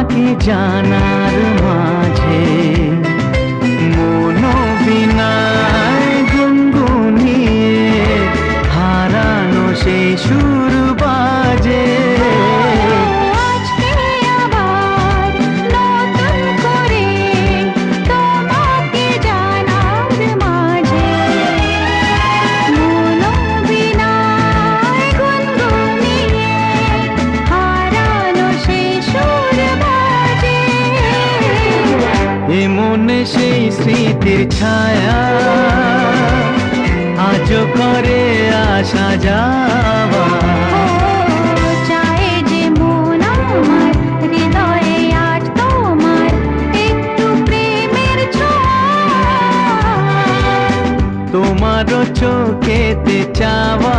তোমাকে জানার মাঝে মনোবিনায় গুনগুনিয়ে হারানো সেই সুর বাজে। আজকে আবার নতুন করে তোমাকে জানার মাঝে মনোবিনায় গুনগুনিয়ে হারানো সেই সুর বাজে। এ মনে সেই স্মৃতির ছায়া আজও করে আসা যাওয়া। চায় যে মন আমার হৃদয়ে আজ তোমার একটু প্রেমের ছোঁয়া। তোমারও চোখেতে চাওয়া।